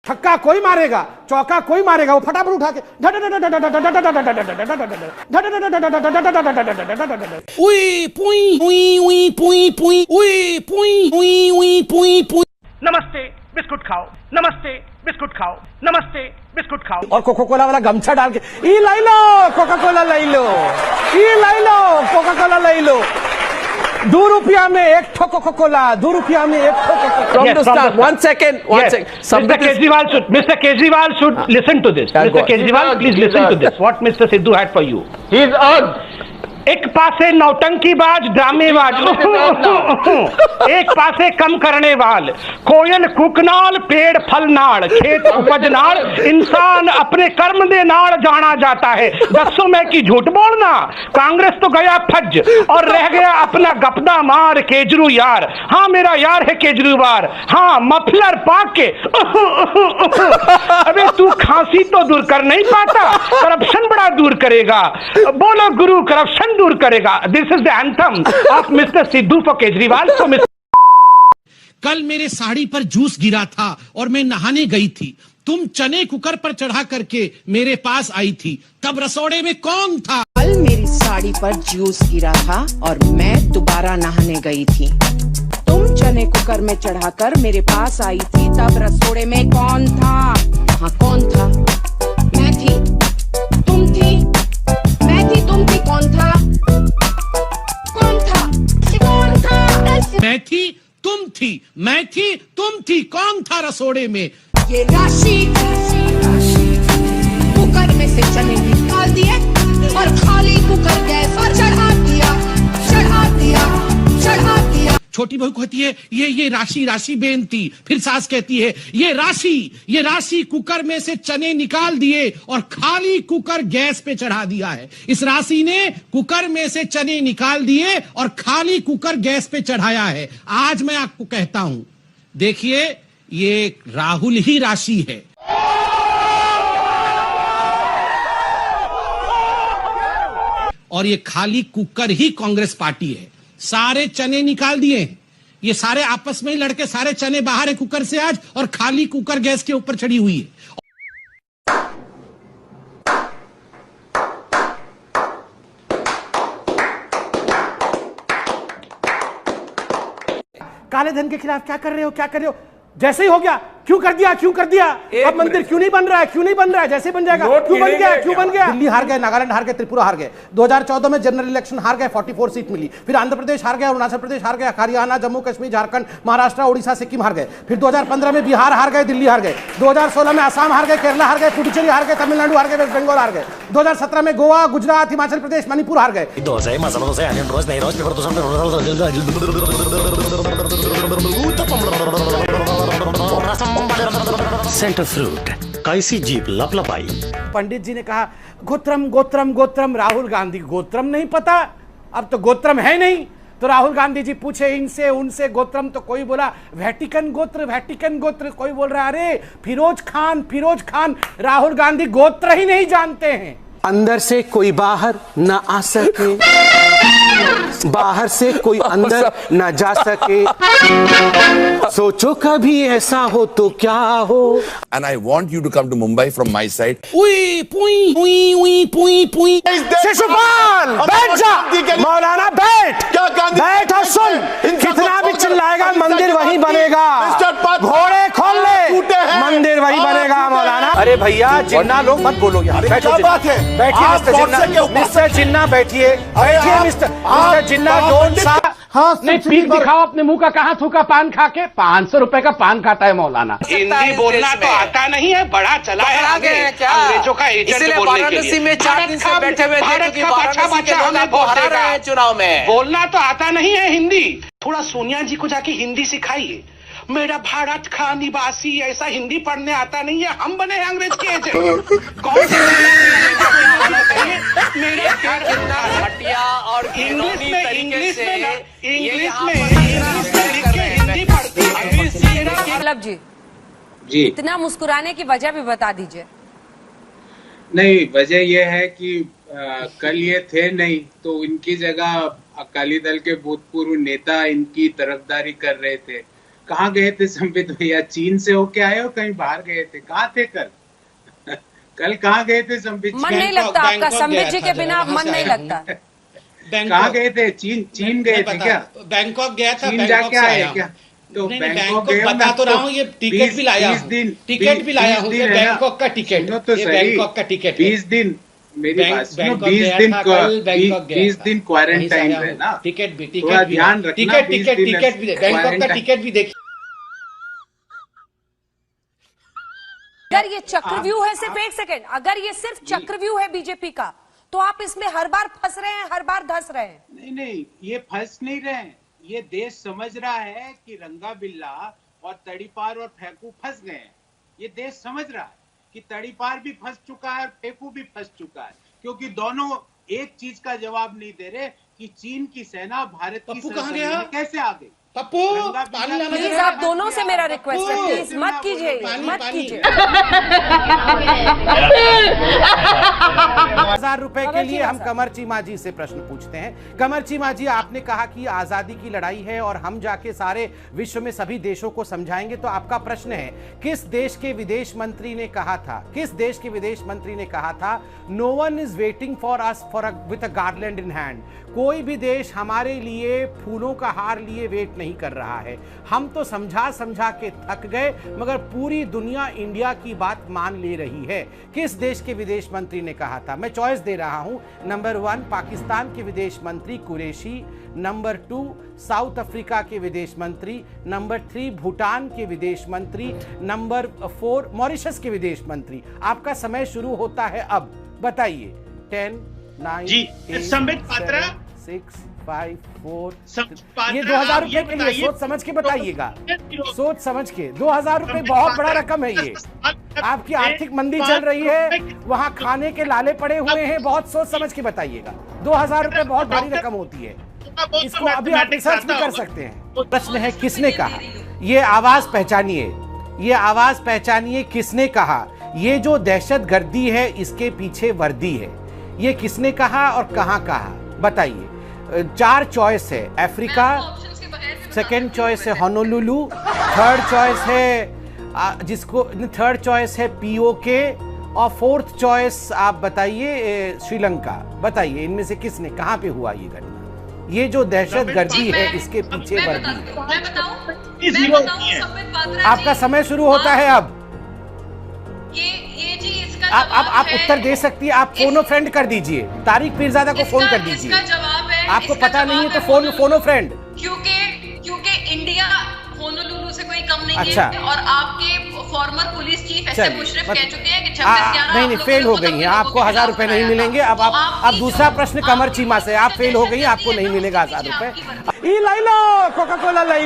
छक्का कोई मारेगा, चौका कोई मारेगा, वो फटाफट उठा के नमस्ते बिस्कुट खाओ, नमस्ते बिस्कुट खाओ, नमस्ते बिस्कुट खाओ, और कोका कोला वाला गमछा डाल के ई लाई लो कोका कोला लाई लो, ई लाई लो कोका कोला लाई लो, 2 रुपया में एक ठो कोका कोला, 2 रुपया में एक ठो Coca Cola. From the start, one second. Mr. Kejriwal should listen to this. Mr. Kejriwal, please listen to this. What Mr. Sidhu had for you. He is earned. एक पासे नौटंकीबाज ड्रामेबाज, एक पासे कम करने वाल, कोयल कुकनाल पेड़ फलनाड़ खेत उपजनाड़, इंसान अपने कर्म दे नाड़ जाना जाता है। 10 में की झूठ बोलना, कांग्रेस तो गया फज और रह गया अपना गपदा मार केजरू यार। हाँ मेरा यार है केजरीवाल, हाँ मफलर पाक के अबे तू खांसी तो दूर कर नहीं पाता, करप्शन बड़ा दूर करेगा। बोलो गुरु करप्शन दूर करेगा। This is the anthem of mister Sidhu for Kejriwal. कल मेरे साड़ी पर जूस गिरा था और मैं नहाने गई थी, तुम चने कुकर पर चढ़ा करके मेरे पास आई थी, तब रसोड़े में कौन था? कल मेरी साड़ी पर जूस गिरा था और मैं दोबारा नहाने गई थी, तुम चने कुकर में चढ़ाकर मेरे पास आई थी, तब रसोड़े में कौन था? वहाँ कौन था? मैं थी, तुम थी, मैं थी, तुम थी, कौन था? कौन था? कौन था? मैं थी, तुम थी, मैं थी, तुम थी, कौन था रसोड़े में? ये राशि कुकर में से चने निकाल दिए और खाली कुकर गैस पर चढ़ा दिया, चढ़ा दिया, चढ़ा दिया। छोटी बहू कहती है ये राशि राशि बेनती, फिर सास कहती है ये राशि कुकर में से चने निकाल दिए और खाली कुकर गैस पे चढ़ा दिया है। इस राशि ने कुकर में से चने निकाल दिए और खाली कुकर गैस पे चढ़ाया है। आज मैं आपको कहता हूं, देखिए ये राहुल ही राशि है। और ये खाली कुकर ही कांग्रेस पार्टी है। सारे चने निकाल दिए हैं, ये सारे आपस में ही लड़के, सारे चने बाहर है कुकर से आज, और खाली कुकर गैस के ऊपर चढ़ी हुई है। काले धन के खिलाफ क्या कर रहे हो, क्या कर रहे हो? जैसे ही हो गया, क्यों कर दिया, क्यों कर दिया? अब मंदिर क्यों नहीं बन रहा है, क्यों नहीं बन रहा है? जैसे बन जाएगा, क्यों बन गया, क्यों बन गया? दिल्ली हार गए, नागालैंड हार गए, त्रिपुरा हार गए, 2014 में जनरल इलेक्शन हार गए, 44 सीट मिली, फिर आंध्र प्रदेश हार गया, अरुणाचल प्रदेश हार गया, हरियाणा, जम्मू कश्मीर, झारखंड, महाराष्ट्र, उड़ीसा, सिक्किम हार गए, फिर 2015 में बिहार हार गए, दिल्ली हार गए, 2016 में असम हार गए, केरला हार गए, पुडुचेरी हार गए, तमिलनाडु हार गए, वेस्ट बंगाल हार गए, 2017 में गोवा, गुजरात, हिमाचल प्रदेश, मणिपुर हार गए। सेंटर फ्रूट कैसी जीप लपलपाई। पंडित जी ने कहा गोत्रम गोत्रम गोत्रम, राहुल गांधी गोत्रम नहीं पता, अब तो गोत्रम है नहीं। तो राहुल गांधी जी पूछे इनसे उनसे, गोत्रम तो कोई बोला वेटिकन गोत्र, वेटिकन गोत्र, कोई बोल रहा अरे फिरोज खान। राहुल गांधी गोत्र ही नहीं जानते हैं। अंदर से कोई बाहर न आ सके, बाहर से कोई अंदर न जा सके, सोचो कभी ऐसा हो तो क्या हो। And I want you to come to Mumbai from my side. Shishupal बैठ जा, मौलाना बैठ, बैठ और सुन, कितना भी चिल्लाएगा मंदिर वही बनेगा, घोड़े खोल ले, मंदिर वही बनेगा मौलाना। अरे भैया जिन्ना लोग मत बोलो यार, बैठो, बात है, बैठिए मिस्टर जिन्ना, बैठिए मिस्टर जिन्ना, डोंट सा। हाँ नहीं, पीठ दिखाओ अपने मुंह का, कहाँ थूका पान खा के? 500 रुपए का पान खाता है मौलाना। हिंदी बोलना तो आता नहीं है, बड़ा चला है आगे अंग्रेजों का एजेंट बोलने के लिए। में 4 दिन से बैठे हुए थे क्योंकि वाराणसी के लोग आपको हरा रहे हैं चुनाव में। बोलना तो आता नहीं है हिंदी। थोड़ा सोनिया जी को जाके हिंदी सिखाइए। मेरा भारत का निवासी, ऐसा हिंदी पढ़ने आता नहीं है, हम बने हैं अंग्रेज के एजेंट। कौन से मेरे हटिया और इंग्लिश में हिंदी पढ़ती है। मतलब जी इतना मुस्कुराने की वजह भी बता दीजिए। नहीं, वजह यह है कि कल ये थे नहीं, तो इनकी जगह अकाली दल के भूतपूर्व नेता इनकी तरफदारी कर रहे थे, कहाँ गए थे संबित भैया? चीन से होके आए हो, कहीं बाहर गए थे? कहाँ थे कल? कल कहाँ गए थे संबित? मन नहीं लगता आपका संबित जी के बिना, मन नहीं लगता। कहाँ गए थे? चीन गए थे क्या? बैंकॉक गया था। चीन जाके आए क्या? तो बैंकॉक गए, बता तो रहा हूँ, ये टिकट भी लाया हूँ, टिकट भी लाया हूँ, बैंकॉक का टिकट, तो बैंकॉक का टिकट 20 दिन, मेरी बात सुनो, 20 दिन क्वारंटाइन है ना, टिकट भी, थोड़ा ध्यान रखना, टिकट भी, बैंकॉक का टिकट भी देखिए। अगर ये चक्रव्यूह है, सिर्फ एक सेकंड, अगर ये सिर्फ चक्रव्यूह है बीजेपी का, तो आप इसमें हर बार फंस रहे हैं, हर बार धंस रहे हैं। नहीं, ये फंस नहीं रहे हैं। ये देश समझ रहा है कि रंगा बिल्ला और तड़ीपार और फेंकू फंस गए हैं। ये देश समझ रहा है कि तड़ीपार भी फंस चुका है और फेंकू भी फंस चुका है, क्योंकि दोनों एक चीज का जवाब नहीं दे रहे कि चीन की सेना भारत की सरजमीं में कैसे आ गई। पप्पू, प्लीज आप दोनों से मेरा रिक्वेस्ट है, प्लीज मत कीजिए, मत कीजिए। 1000 रुपए के लिए हम कमर चीमा जी से प्रश्न पूछते हैं। कमर चीमा जी, आपने कहा कि आजादी की लड़ाई है और हम जाके सारे विश्व में सभी देशों को समझाएंगे, तो आपका प्रश्न है, किस देश के विदेश मंत्री ने कहा था, किस देश के विदेश मंत्री ने कहा था, no one is waiting for us with a garland in hand? कोई भी देश हमारे लिए फूलों का हार लिए वेट नहीं कर रहा है। हम तो समझा समझा के थक गए, मगर पूरी दुनिया इंडिया की बात मान ले रही है। किस देश के विदेश मंत्री ने कहा था? मैं चॉइस दे रहा हूं। नंबर 1 पाकिस्तान के विदेश मंत्री कुरैशी, नंबर 2 साउथ अफ्रीका के विदेश मंत्री, नंबर 3 भूटान के विदेश मंत्री, नंबर 4 मॉरिशस के विदेश मंत्री। आपका समय शुरू होता है अब, बताइए। 10 9 जी, 8 संबित पात्रा 6 5 4 पात्रा, ये 2000 आप ये रुपए के लिए बताइए, सोच समझ के बताइएगा, सोच समझ के। 2000 रुपए बहुत बड़ा रकम है ये। आपकी आर्थिक मंदी चल रही है, वहाँ खाने के लाले पड़े हुए हैं, बहुत सोच समझ के बताइएगा। 2000 रुपए बहुत बड़ी रकम होती है, इसको अभी आप रिसर्च भी कर सकते हैं। प्रश्न है, किसने कहा? ये आवाज पहचानिए, ये आवाज पहचानिए, किसने कहा? ये जो दहशतगर्दी है, इसके पीछे वर्दी है। ये किसने कहा और कहां कहा? बताइए। 4 चॉइस है, अफ्रीका, सेकंड चॉइस है होनोलुलु, थर्ड चॉइस है थर्ड चॉइस है पीओके, और फोर्थ चॉइस आप बताइए श्रीलंका। बताइए, इनमें से किसने, कहां पे हुआ ये घटना? ये जो दहशतगर्दी है, इसके पीछे वर्दी है। आपका समय शुरू होता है अब। आप उत्तर दे सकती है। आप फोनो फ्रेंड कर दीजिए, तारिक पीरजादा को फोन कर दीजिए। आपको पता नहीं है तो फोनो फ्रेंड, क्योंकि इंडिया होनोलुलु से कोई कम नहीं अच्छा है, और आपके फॉर्मर पुलिस चीफ ऐसे मुशर्रफ कह चुके हैं कि नहीं, फेल हो गई हैं, आपको 1000 रुपए नहीं मिलेंगे। अब दूसरा प्रश्न कमर चीमा से, आप फेल हो गई, आपको नहीं मिलेगा 1000 रुपए। कोका कोला लाई लो।